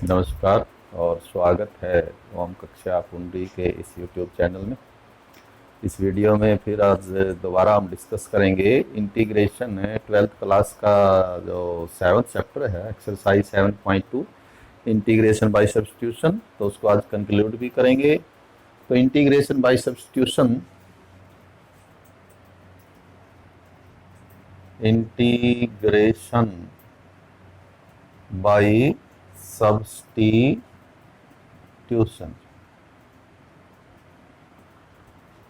नमस्कार और स्वागत है ओम कक्षा पुंडी के इस यूट्यूब चैनल में। इस वीडियो में फिर आज दोबारा हम डिस्कस करेंगे इंटीग्रेशन है 12th क्लास का जो 7th चैप्टर है एक्सरसाइज 7.2 इंटीग्रेशन बाय सब्स्टिट्यूशन। तो उसको आज कंक्लूड भी करेंगे। तो integration by substitution by substitution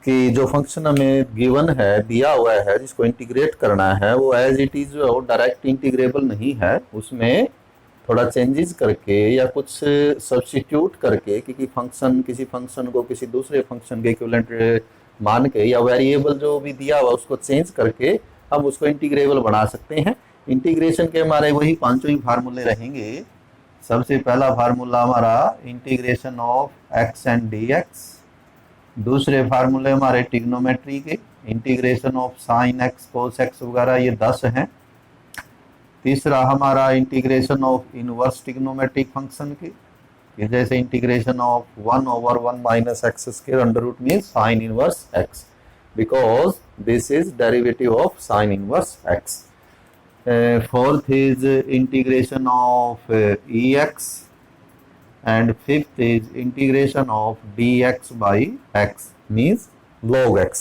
कि जो फंक्शन हमें गिवन है, दिया हुआ है, जिसको इंटीग्रेट करना है, वो एज इट इज जो डायरेक्ट इंटीग्रेबल नहीं है। उसमें थोड़ा चेंजेस करके या कुछ सब्स्टिट्यूट करके किसी फंक्शन को किसी दूसरे फंक्शन के इक्विवेलेंट मान के या वेरिएबल जो भी दिया हुआ उसको चेंज करके हम उसको इंटीग्रेबल बना सकते हैं। इंटीग्रेशन के हमारे वही पांचों ही फार्मूले रहेंगे। सबसे पहला फार्मूला हमारा integration of x and D x. दूसरे फार्मूले हमारे ट्रिग्नोमेट्री के integration of sine x cos x वगैरह, ये 10 हैं। तीसरा हमारा integration of inverse trigonometric function के जैसे integration of 1/1 minus x square under root mean sine inverse x, because this is derivative of sine inverse x. Fourth is integration of ex, and fifth is integration of dx by x means log x।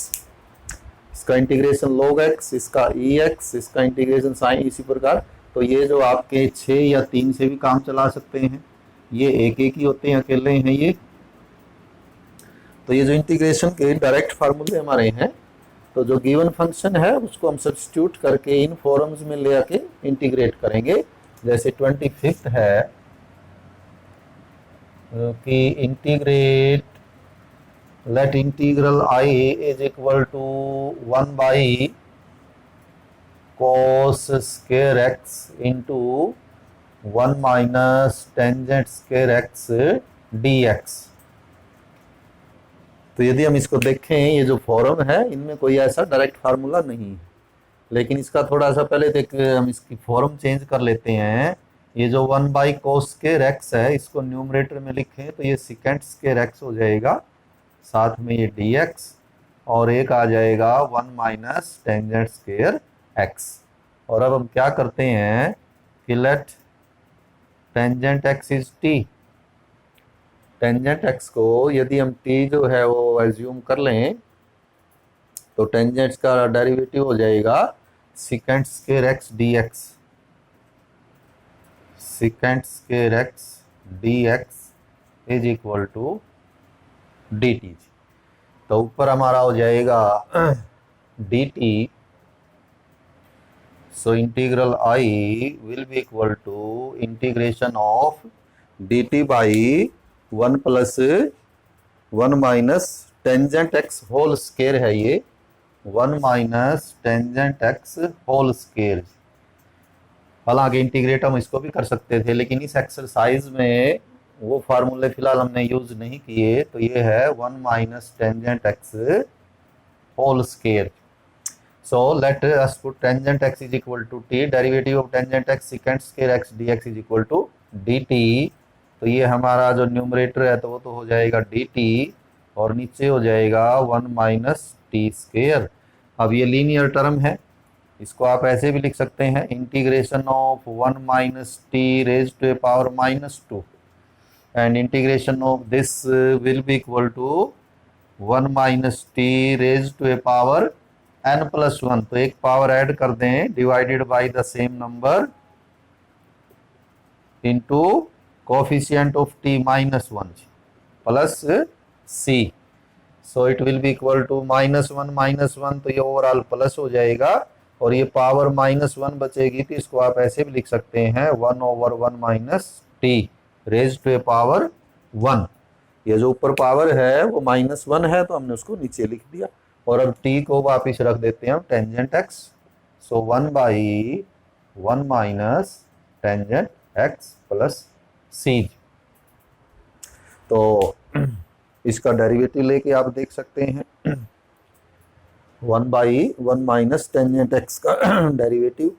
इसका integration log x, इसका ex, इसका integration sin, इसी प्रकार। तो ये जो आपके 6 या 3 से भी काम चला सकते हैं, ये एक एक ही होते हैं, अकेले हैं ये। तो ये जो इंटीग्रेशन के डायरेक्ट फार्मूले हमारे हैं, तो जो गिवन फंक्शन है उसको हम सब्स्टिट्यूट करके इन फॉर्म्स में ले आके इंटीग्रेट करेंगे। जैसे 25th है कि integrate let integral I is equal to 1 by cos square x into 1 minus tangent square x d x. तो यदि हम इसको देखें, ये जो फॉर्म है इनमें कोई ऐसा डायरेक्ट फार्मूला नहीं है, लेकिन इसका थोड़ा सा पहले देख हम इसकी फॉर्म चेंज कर लेते हैं। ये जो 1 बाई कोस स्क्वायर एक्स है, इसको न्यूमरेटर में लिखें तो ये सेकेंड स्क्वायर एक्स हो जाएगा, साथ में ये डी एक्स, और एक आ जाएगा 1 माइनस टेंजेंट स्क्वायर एक्स। और अब हम क्या करते हैं कि let tangent x is t. Tangent x को यदि हम t जो है वो एज्यूम कर लें तो टेंजेंट का डेरिवेटिव हो जाएगा second square x d x. Second square x d x is equal to d t. तो ऊपर हमारा हो जाएगा d t. So integral I will be equal to integration of D t by 1 plus 1 minus tangent x whole square है, ये 1 minus tangent x whole square. हालांकि integrate हम इसको भी कर सकते थे, लेकिन इस एक्सरसाइज में वो फार्मूले फिलहाल हमने यूज नहीं किए। तो ये है 1 minus tangent x whole square. So let us put tangent x is equal to t, derivative of tangent x second square x d x is equal to d t. तो ये हमारा जो न्यूमरेटर है तो वो तो हो जाएगा डी टी, और नीचे हो जाएगा 1 माइनस टी स्क्वायर। अब ये लीनियर टर्म है, इसको आप ऐसे भी लिख सकते हैं integration of 1 minus t raise to a power -2, and integration of this will be equal to 1 minus t raise to a power n+1। तो एक पावर ऐड कर दें divided by the same number into coefficient of t -1 plus c। So it will be equal to -1 तो ये overall plus हो जाएगा, और ये पावर -1 बचेगी तो इसको आप ऐसे भी लिख सकते हैं 1/1 minus t raise to a power 1। ये जो ऊपर पावर है वो -1 है तो हमने उसको नीचे लिख दिया, और अब t को वापिस रख देते हैं हम tangent x। So 1 by 1 minus tangent x plus सी। तो इसका डेरिवेटिव लेके आप देख सकते हैं 1 बाई 1 माइनस टेंजेंट एक्स का डेरिवेटिव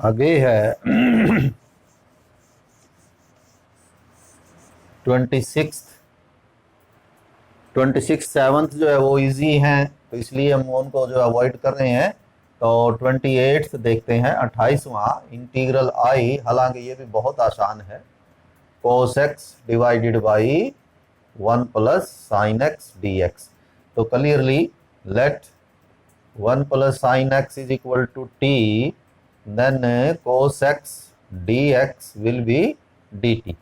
आगे है 26 सेवन्थ जो है वो इजी हैं, तो इसलिए हम उनको जो अवॉइड कर रहे हैं। तो 28 देखते हैं, 28वां इंटीग्रल आई, हालांकि ये भी बहुत आसान है, cos x divided by 1 plus sine x d x. तो clearly let 1 plus sine x is equal to t, then cos x dx will be dt।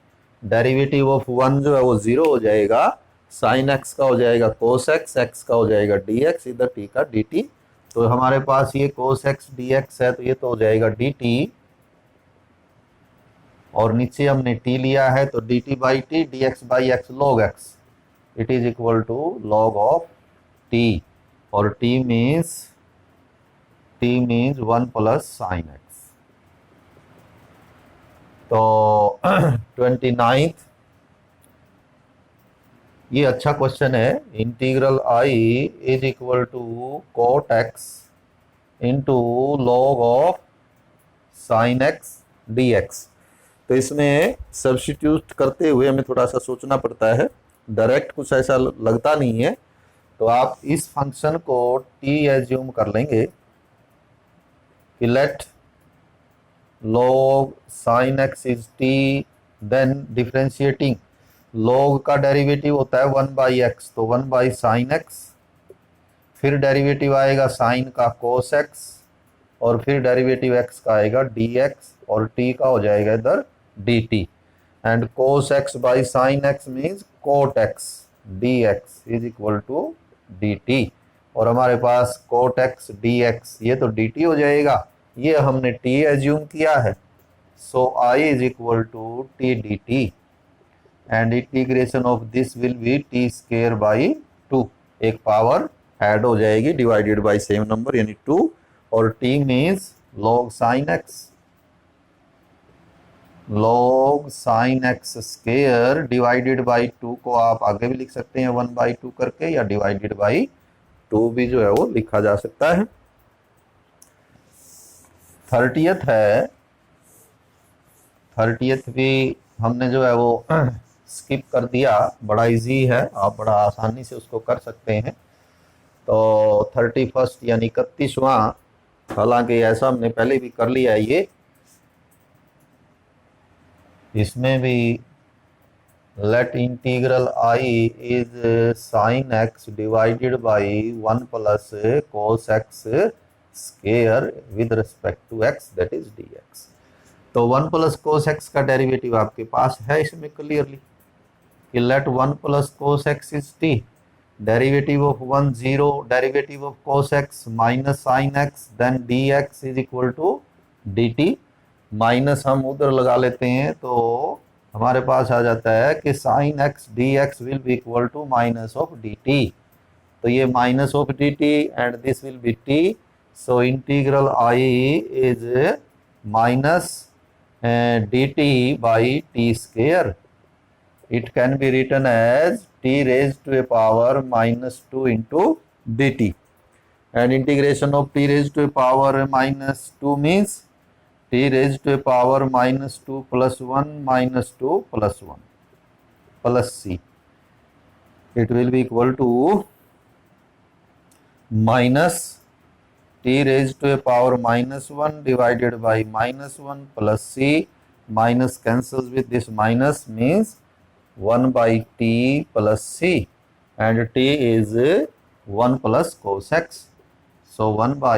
Derivative of 1 जो है वो 0 हो जाएगा, साइन एक्स का हो जाएगा cos x, x का हो जाएगा dx, इधर t का dt। तो हमारे पास ये cos x dx है, तो ये तो हो जाएगा dt, और नीचे हमने t लिया है तो dt by t, dx by x log x, इट इज इक्वल टू log ऑफ t, और t means 1 plus sine x. तो 29th, ये अच्छा क्वेश्चन है, integral I is equal to cot x into log of sine x d x. तो इसमें सब्स्टिट्यूट करते हुए हमें थोड़ा सा सोचना पड़ता है, डायरेक्ट कुछ ऐसा लगता नहीं है। तो आप इस फंक्शन को t एज्यूम कर लेंगे कि let log sin x is t, then differentiating, log का डेरिवेटिव होता है 1 बाई एक्स, तो 1 बाई साइन एक्स, फिर डेरिवेटिव आएगा साइन का cos x, और फिर डेरिवेटिव x का आएगा dx, और t का हो जाएगा इधर dt। And cos x by sine x means cot x dx is equal to dt, और हमारे पास cot x dx ये तो dt हो जाएगा, ये हमने t एज्यूम किया है। So I is equal to t dt, and integration of this will be t square by 2, एक पावर ऐड हो जाएगी डिवाइडेड बाई सेम नंबर यानी 2, और t means log sine x square divided by 2 को आप आगे भी लिख सकते हैं 1 बाई 2 करके, या डिवाइडेड बाई 2 भी जो है वो लिखा जा सकता है। 30th है, 30th भी हमने जो है वो स्किप कर दिया, बड़ा इजी है, आप बड़ा आसानी से उसको कर सकते हैं। तो 31st यानी 31वां, हालांकि ऐसा हमने पहले भी कर लिया है, ये इसमें भी let integral I is sine x divided by 1 plus cos x square with respect to x, that is dx। तो 1 प्लस cos x का डेरिवेटिव आपके पास है इसमें क्लियरली, कि let 1 plus cos x is t, derivative of 1 0, derivative of cos x minus sine x, then dx is equal to dt। Minus हम उधर लगा लेते हैं तो हमारे पास आ जाता है कि sine x d x will be equal to minus of D t, तो ये minus of D t and this will be t. So integral I is minus d t by t square, it can be written as t raise to a power minus 2 into d t, and integration of t raise to a power minus 2 means t raised to a power minus 2 plus 1 minus 2 plus 1 plus c, it will be equal to minus t raised to a power minus 1 divided by minus 1 plus c, minus cancels with this minus means 1 by t plus c, and t is 1 plus cos x, so 1 by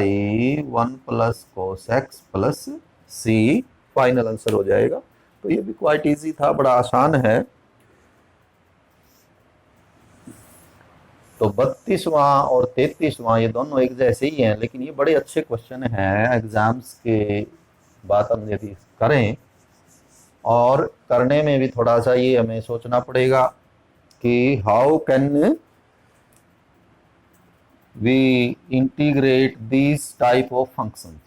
1 plus cos x plus C final answer हो जाएगा। तो ये भी quite easy था, बड़ा आसान है। तो 32वां और 33वां ये दोनों एक जैसे ही हैं, लेकिन ये बड़े अच्छे क्वेश्चन हैं एग्जाम्स के बात हम यदि करें, और करने में भी थोड़ा सा ये हमें सोचना पड़ेगा कि how can we integrate this type of functions,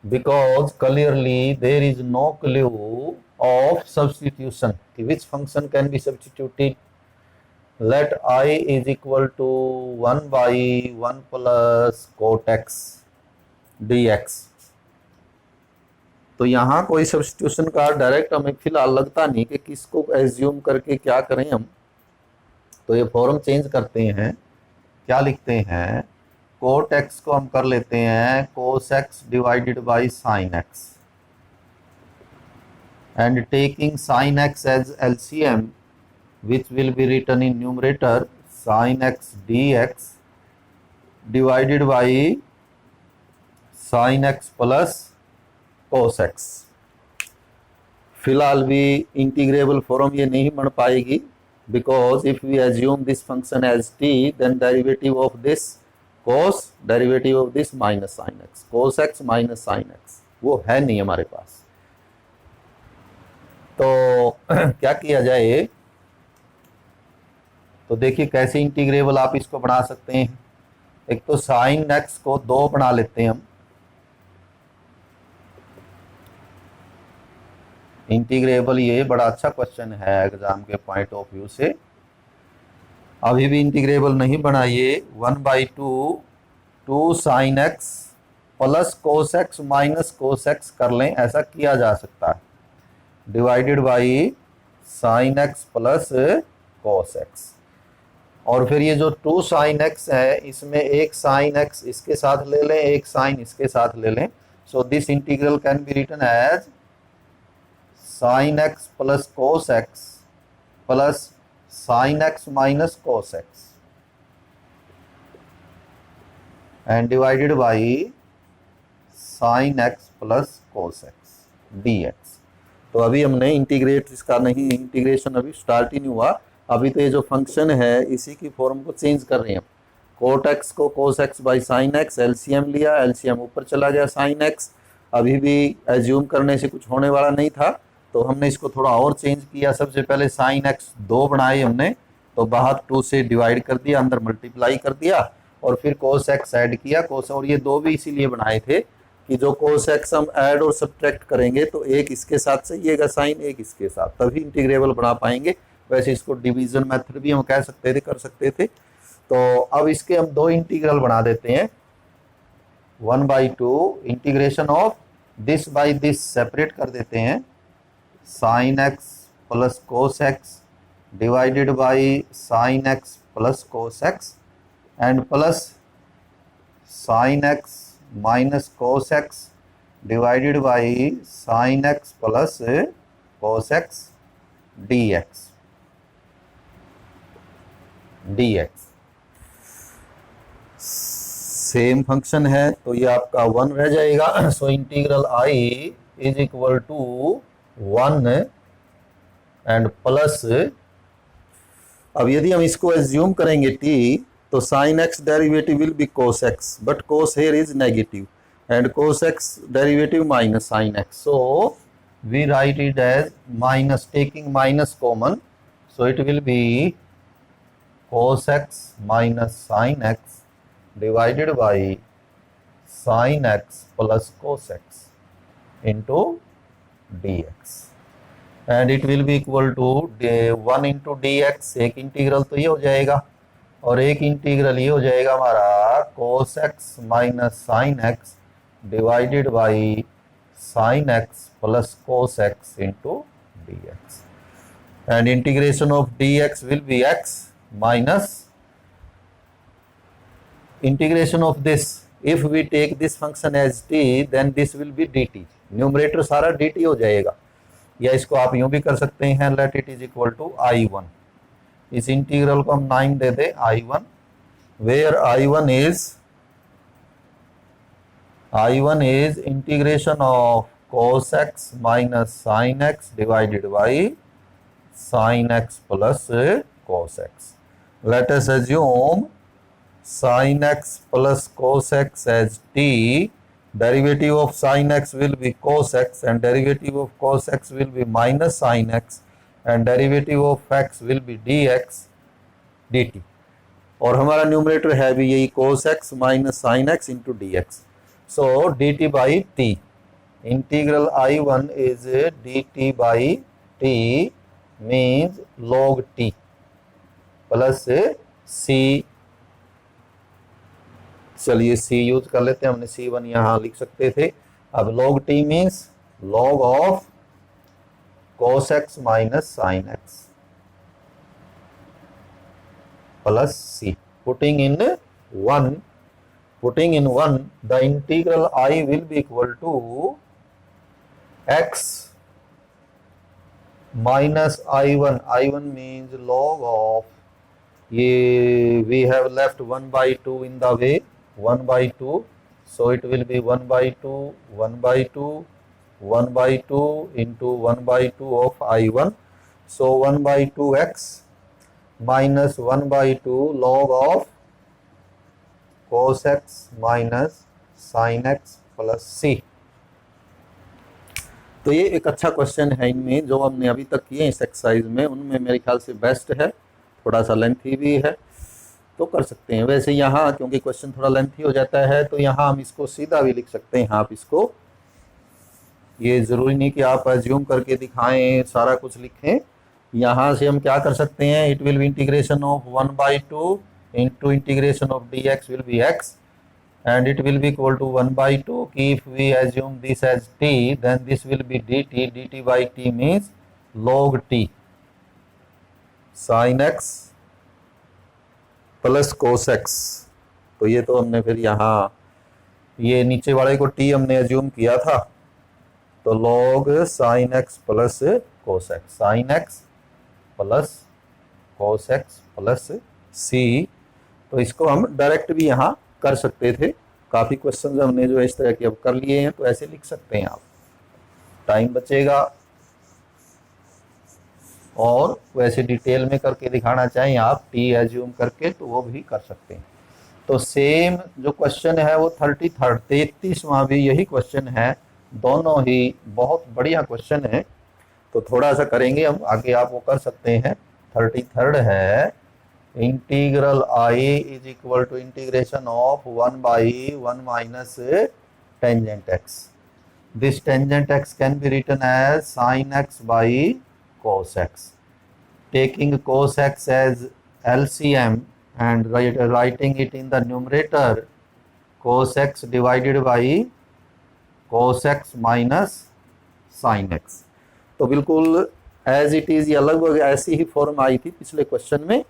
because clearly there is no clue of substitution, which function can be substituted. Let I is equal to 1 by 1 plus cot x dx, तो यहाँ कोई substitution का direct हमें फिलहाल लगता नहीं कि किसको एज्यूम करके क्या करें हम। तो ये फॉर्म चेंज करते हैं, क्या लिखते हैं, कोट एक्स को हम कर लेते हैं cos x divided by sine x, and taking sine x as LCM which will be written in numerator sin x dx divided by sin x plus cos x। फिलहाल भी इंटीग्रेबल फॉर्म ये नहीं बन पाएगी, because if we assume this function as t then derivative of this cos derivative of this minus sine x, cos x minus sine x वो है नहीं हमारे पास। तो क्या किया जाए, तो देखिए कैसे इंटीग्रेबल आप इसको बना सकते हैं। एक तो साइन एक्स को 2 बना लेते हैं हम, इंटीग्रेबल ये बड़ा अच्छा क्वेश्चन है एग्जाम के पॉइंट ऑफ व्यू से। अभी भी इंटीग्रेबल नहीं बनाइए, 1/2 sign x plus cos x minus cos x कर लें, ऐसा किया जा सकता है, divided by sine x plus cos x. और फिर ये जो 2 साइन एक्स है इसमें एक साइन एक्स इसके साथ ले लें, एक साइन इसके साथ ले लें। So this integral can be written as sine x plus cos x plus sine x minus cos x and divided by sine x plus cos x d x. तो अभी हमने इंटीग्रेट इसका नहीं, इंटीग्रेशन अभी स्टार्ट ही नहीं हुआ। अभी तो ये जो फंक्शन है इसी की फॉर्म को चेंज कर रहे हैं हम। कोट एक्स को cos x by sine x, LCM लिया, एलसीएम ऊपर चला गया साइन एक्स। अभी भी एज्यूम करने से कुछ होने वाला नहीं था, तो हमने इसको थोड़ा और चेंज किया। सबसे पहले साइन एक्स 2 बनाए हमने, तो बाहर 2 से डिवाइड कर दिया, अंदर मल्टीप्लाई कर दिया, और फिर कोस एक्स ऐड किया। कोस, और ये 2 भी इसीलिए बनाए थे कि जो कोस एक्स हम ऐड और सब्ट्रैक्ट करेंगे तो एक इसके साथ सहीएगा साइन, एक इसके साथ, तभी इंटीग्रेबल बना पाएंगे। वैसे इसको डिवीजन मेथड भी हम कह सकते थे, कर सकते थे। तो अब इसके हम 2 इंटीग्रल बना देते हैं। 1/2 integration of this by this separate कर देते हैं, sine x plus cos x divided by sine x plus cos x and plus sine x minus cos x divided by sine x plus cos x d x dx। Same function है तो ये आपका 1 रह जाएगा। So integral i is equal to 1 and plus, अब यदि हम इसको एज्यूम करेंगे t, तो sine x derivative will be cos x, but cos here is negative and cos x derivative minus sine x. So we write it as minus, taking minus common, so it will be cos x minus sin x divided by sin x plus cos x into dx, and it will be equal to 1 into dx। एक integral तो ये हो जाएगा और एक integral ये हो जाएगा हमारा cos x minus sin x divided by sin x plus cos x into dx, and integration of dx will be x minus integration of this, if we take this function as t then this will be dt, numerator सारा dt हो जाएगा। या इसको आप यूं भी कर सकते हैं, let it is equal to I1, इस इंटीग्रल को हम 9 दे दे I1, where I1 is integration of cos x minus sin x divided by sin x plus cos x। Let us assume sin x plus cos x as t, derivative of sin x will be cos x and derivative of cos x will be minus sin x and derivative of x will be dx dt, और हमारा numerator है भी यही cos x minus sin x into dx। So dt by t, integral I1 is dt by t means log t plus c, चलिए c use कर लेते हैं, हमने c1 यहाँ लिख सकते थे। अब log t means log of cos x minus sin x plus c. Putting in 1, the integral I will be equal to x minus I1. I1 means log of, ये we have left 1 by 2 in the way, 1 by 2, so it will be 1 by 2, 1 by 2, 1 by 2 into 1 by 2 of I1, so 1 by 2x minus 1 by 2 log of cos x minus sin x plus c. तो ये एक अच्छा question है इनमें जो हमने अभी तक किए इस एक्सरसाइज में, उनमें मेरे ख्याल से बेस्ट है, थोड़ा सा लेंथी भी है तो कर सकते हैं। वैसे यहाँ क्योंकि क्वेश्चन थोड़ा लेंथी हो जाता है तो यहाँ हम इसको सीधा भी लिख सकते हैं। आप इसको, ये ज़रूरी नहीं कि आप अज्यूम करके दिखाएं सारा कुछ लिखें, यहाँ से हम क्या कर सकते हैं, it will B integration of 1 by 2 into integration of D x will B x and it will be equal to 1 by 2. If we assume this as t, then this will be dt. dt by t means log t sin x plus cos x. तो ये तो हमने फिर यहाँ ये नीचे वाले को t हमने assume किया था, तो log sin x plus cos x, sin x plus cos x plus c. तो इसको हम डायरेक्ट भी यहाँ कर सकते थे। काफ़ी क्वेश्चंस हमने जो इस तरह के अब कर लिए हैं, तो ऐसे लिख सकते हैं आप, टाइम बचेगा। और वैसे डिटेल में करके दिखाना चाहें आप टी एज्यूम करके तो वो भी कर सकते हैं। तो सेम जो क्वेश्चन है वो 33वां भी यही क्वेश्चन है, दोनों ही बहुत बढ़िया क्वेश्चन है। तो थोड़ा सा करेंगे हम आगे, आप वो कर सकते हैं। 33 है integral I is equal to integration of 1 by 1 minus tangent x. This tangent x can be written as sin x by cos x. Taking cos x as LCM and writing it in the numerator, cos x divided by cos x minus sin x. तो बिल्कुल as it is या लगभग ऐसी ही form I थी पिछले question में।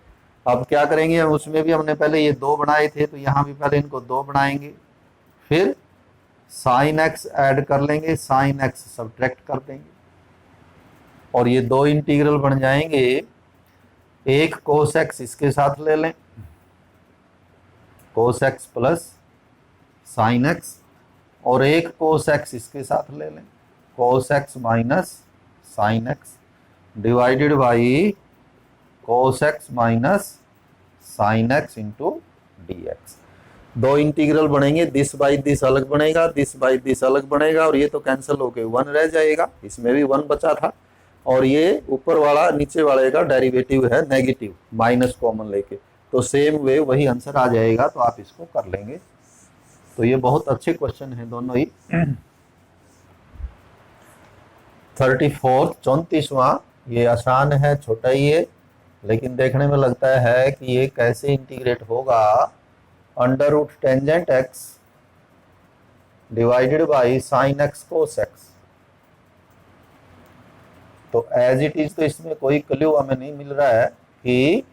अब क्या करेंगे हम, उसमें भी हमने पहले ये 2 बनाए थे, तो यहाँ भी पहले इनको 2 बनाएंगे, फिर साइन एक्स ऐड कर लेंगे, साइन एक्स सब्ट्रैक्ट कर देंगे, और ये 2 इंटीग्रल बन जाएंगे। एक कोस एक्स इसके साथ ले लें, कोस एक्स प्लस साइन एक्स, और एक कोस एक्स इसके साथ ले लें, cos x minus sine x divided by cos x minus sine x into D x. 2 integral बनेंगे, दिस बाई दिस अलग बनेगा, दिस बाई दिस अलग बनेगा, और ये तो कैंसिल होके 1 रह जाएगा, इसमें भी 1 बचा था। और ये ऊपर वाला नीचे वाले का डेरिवेटिव है नेगेटिव, माइनस कॉमन लेके, तो सेम वे वही आंसर आ जाएगा। तो आप इसको कर लेंगे। तो ये बहुत अच्छे क्वेश्चन है दोनों ही। 34वां ये आसान है, छोटा ही है, लेकिन देखने में लगता है कि ये कैसे इंटीग्रेट होगा। Under root tangent x divided by sine x cos x. तो एज इट इज तो इसमें कोई क्ल्यू हमें नहीं मिल रहा है कि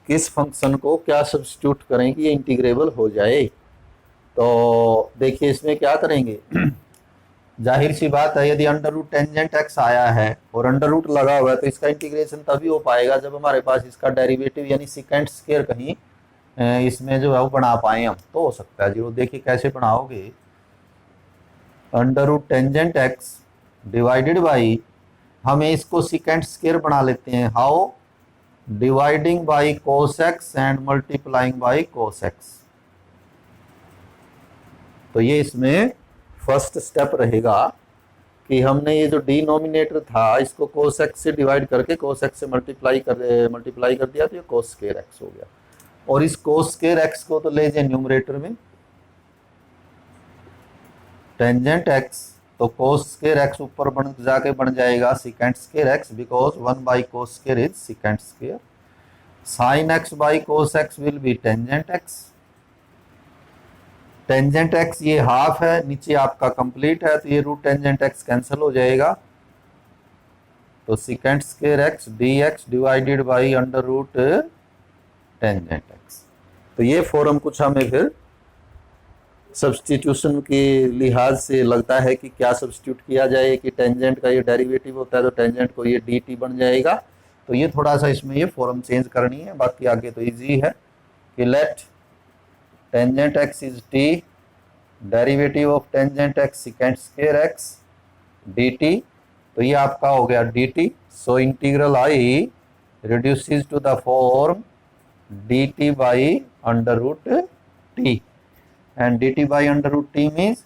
किस फंक्शन को क्या सब्स्टिट्यूट करें कि ये इंटीग्रेबल हो जाए। तो देखिए इसमें क्या करेंगे, जाहिर सी बात है यदि अंडर रूट टेंजेंट एक्स आया है और अंडर रूट लगा हुआ है तो इसका इंटीग्रेशन तभी हो पाएगा जब हमारे पास इसका डेरिवेटिव यानी सेकेंड स्क्वायर कहीं इसमें जो है वो बना पाए हम, तो हो सकता है जी। वो देखिए कैसे बनाओगे, under root tangent x divided by, हमें इसको सेकेंड स्क्वायर बना लेते हैं, how, dividing by cos x and multiplying by cos x. तो ये इसमें फर्स्ट स्टेप रहेगा कि हमने ये जो डिनोमिनेटर था इसको कोस एक्स से डिवाइड करके कोस एक्स से मल्टीप्लाई कर दिया, तो ये कोस स्क्वायर एक्स हो गया। और इस कोस स्क्वायर एक्स को तो ले जाए न्यूमरेटर में, टेंजेंट एक्स, तो कोस स्क्वायर एक्स ऊपर जाके बन जाएगा second square x, because 1 by cos square is second square. Sine x by cos x will B tangent x, tangent x ये हाफ है, नीचे आपका कंप्लीट है, तो ये रूट टेंजेंट एक्स कैंसिल हो जाएगा, तो second square x d x divided by under root tangent x. तो ये फॉर्म कुछ हमें फिर सब्स्टिट्यूशन के लिहाज से लगता है कि क्या सब्स्टिट्यूट किया जाए कि टेंजेंट का ये डेरिवेटिव होता है तो टेंजेंट को ये डी टी बन जाएगा। तो ये थोड़ा सा इसमें ये फॉर्म चेंज करनी है, बाकी आगे तो इजी है कि let tangent x is t, derivative of tangent x second square x d t, तो ये आपका हो गया d t. So integral I reduces to the form d t by under root t, and dt by under root t means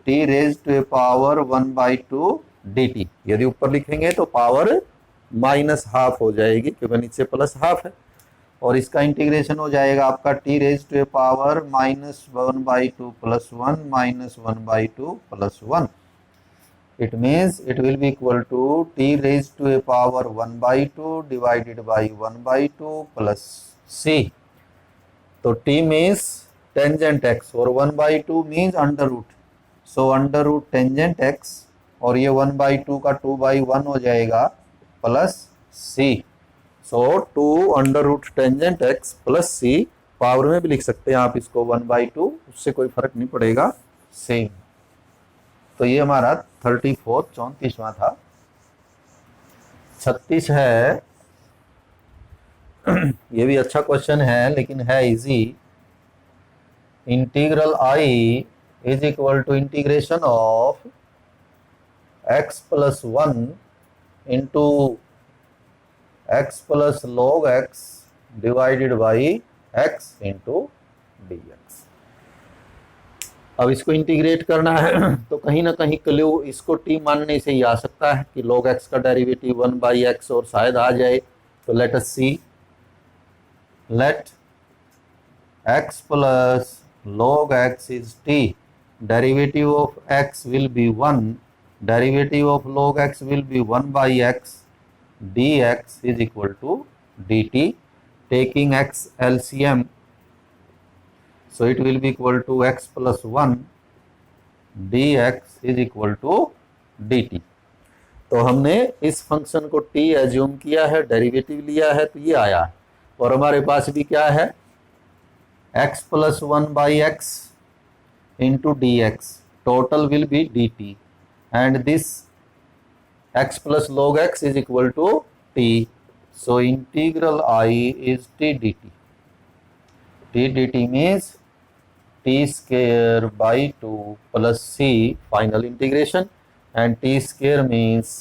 t raised to a power 1/2 dt। यदि ऊपर लिखेंगे तो power minus half हो जाएगी क्योंकि नीचे plus half है, और इसका इंटीग्रेशन हो जाएगा आपका t raised to a power -1/2 + 1 -1/2 + 1। It means it will be equal to t raised to a power 1/2 divided by 1/2 plus c। तो t means टेंजेंट एक्स और 1/2 means under root, so under root tangent x और ये 1/2 का 2/1 हो जाएगा plus सी। So 2 under root tangent x plus सी, power में भी लिख सकते हैं आप इसको 1/2, उससे कोई फर्क नहीं पड़ेगा, सेम। तो ये हमारा 34वां था। 36 है, ये भी अच्छा क्वेश्चन है लेकिन है easy. Integral I is equal to integration of x + 1 into x + log x divided by x into D X. अब इसको इंटीग्रेट करना है तो कहीं ना कहीं क्ल्यू इसको t मानने से ही आ सकता है कि log x का डेरिवेटिव 1/x और शायद आ जाए। तो let us C, late x + log x is t, derivative of x will be 1, derivative of log x will be 1/x, dx is equal to dt, taking x LCM, so it will be equal to x + 1 dx is equal to dt। तो हमने इस function को t assume किया है, derivative लिया है, तो ये आया है, और हमारे पास भी क्या है x + 1/x into dx, total will be dt, and this x + log x is equal to t, so integral I is t dt। t dt means t square by 2 plus c final integration, and t square means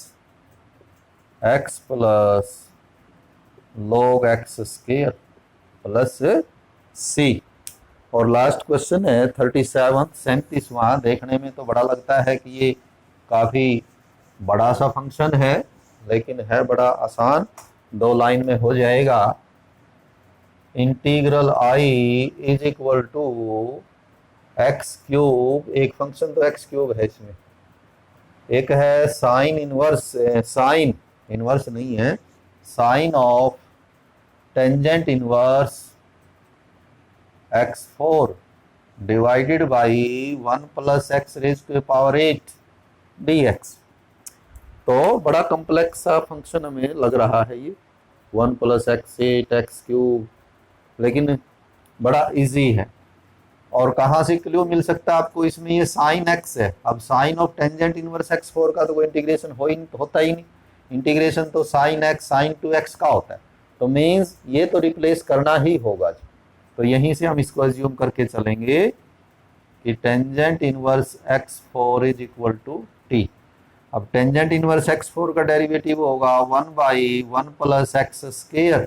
x plus log x square plus सी। और last question है 37वां। देखने में तो बड़ा लगता है कि ये काफ़ी बड़ा सा फंक्शन है, लेकिन है बड़ा आसान, 2 लाइन में हो जाएगा। Integral I is equal to x³ एक फंक्शन तो x³ है इसमें, एक है साइन इनवर्स, साइन इनवर्स नहीं है, sine of tangent inverse x4 divided by 1 + x raise to power 8 dx। तो बड़ा कॉम्प्लेक्स सा फंक्शन हमें लग रहा है ये 1 + x8 x³, लेकिन बड़ा इजी है। और कहाँ से क्ल्यू मिल सकता है आपको इसमें, ये साइन x है। अब sign of tangent inverse x4 का तो कोई इंटीग्रेशन होता ही नहीं, इंटीग्रेशन तो साइन x sin 2x का होता है, तो मीन्स ये तो रिप्लेस करना ही होगा। तो यहीं से हम इसको एज्यूम करके चलेंगे कि tangent inverse x4 is equal to t। अब टेंजेंट इनवर्स x4 का डेरिवेटिव होगा 1/1 + x²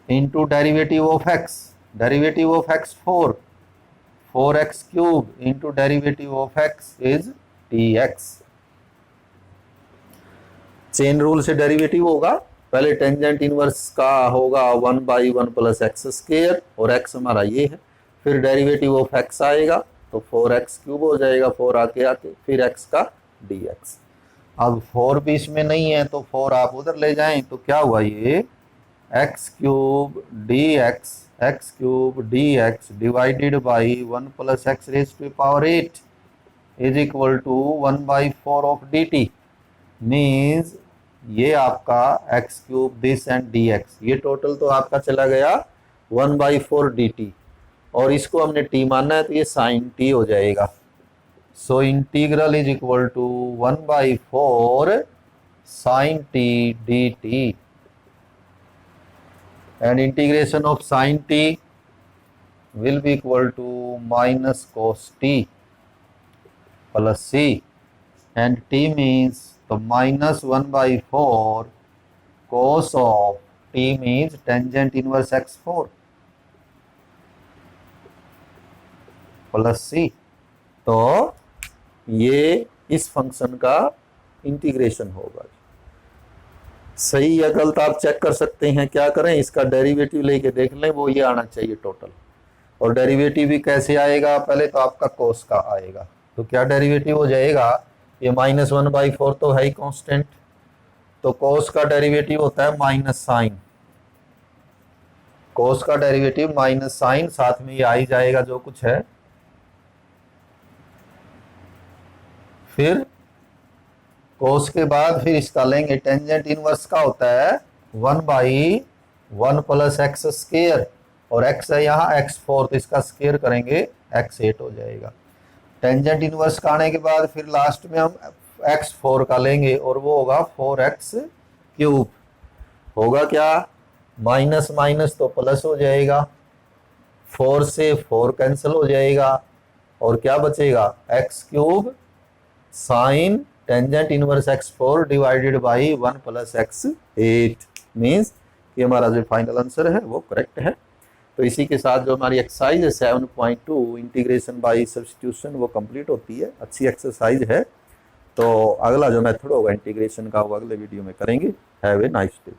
into derivative of x, derivative of x4 4x³ into derivative of x is dx। Chain rule से डेरिवेटिव होगा, पहले टेंजेंट इनवर्स का होगा 1/1 + x² और x हमारा ये है, फिर डेरिवेटिव ऑफ x आएगा तो 4x³ हो जाएगा, 4 आके फिर x का dx। अब 4 भी इसमें नहीं है तो 4 आप उधर ले जाएं, तो क्या हुआ ये x³ dx X cube D x divided by 1 plus X raise to power 8 is equal to 1/4 of D T. Means ये आपका X cube this and D X, ये टोटल तो आपका चला गया 1/4 डी टी, और इसको हमने टी मानना है तो ये साइन टी हो जाएगा। So integral is equal to 1/4 sine t d t, and integration of sine t will be equal to minus cos t plus सी, एंड टी मीन्स तो -1/4 cos of t means tangent inverse x4 plus सी। तो ये इस function का integration होगा। सही या गलत आप चेक कर सकते हैं। क्या करें, इसका डेरिवेटिव लेके देख लें, वो ये आना चाहिए टोटल। और डेरिवेटिव भी कैसे आएगा, पहले तो आपका कोस का आएगा, तो क्या डेरिवेटिव हो जाएगा, ये -1/4 तो है ही कांस्टेंट, तो कोस का डेरिवेटिव होता है माइनस साइन, कोस का डेरिवेटिव माइनस साइन, साथ में ये आ ही जाएगा जो कुछ है। फिर कोस के बाद फिर इसका लेंगे टेंजेंट इनवर्स का होता है 1/1 प्लस एक्स स्क्वायर, और x है यहाँ x4, तो इसका स्क्वायर करेंगे x8 हो जाएगा। टेंजेंट इनवर्स का आने के बाद फिर लास्ट में हम x4 का लेंगे, और वो होगा 4x³ होगा क्या, माइनस माइनस तो प्लस हो जाएगा, 4 से 4 कैंसिल हो जाएगा, और क्या बचेगा x³ sine tangent inverse x4 divided by 1 plus x8। Means कि हमारा जो फाइनल आंसर है वो करेक्ट है। तो इसी के साथ जो हमारी एक्सरसाइज है 7.2 इंटीग्रेशन बाय सब्स्टिट्यूशन वो कंप्लीट होती है। अच्छी एक्सरसाइज है। तो अगला जो मेथड होगा इंटीग्रेशन का वो अगले वीडियो में करेंगे। Have a nice day.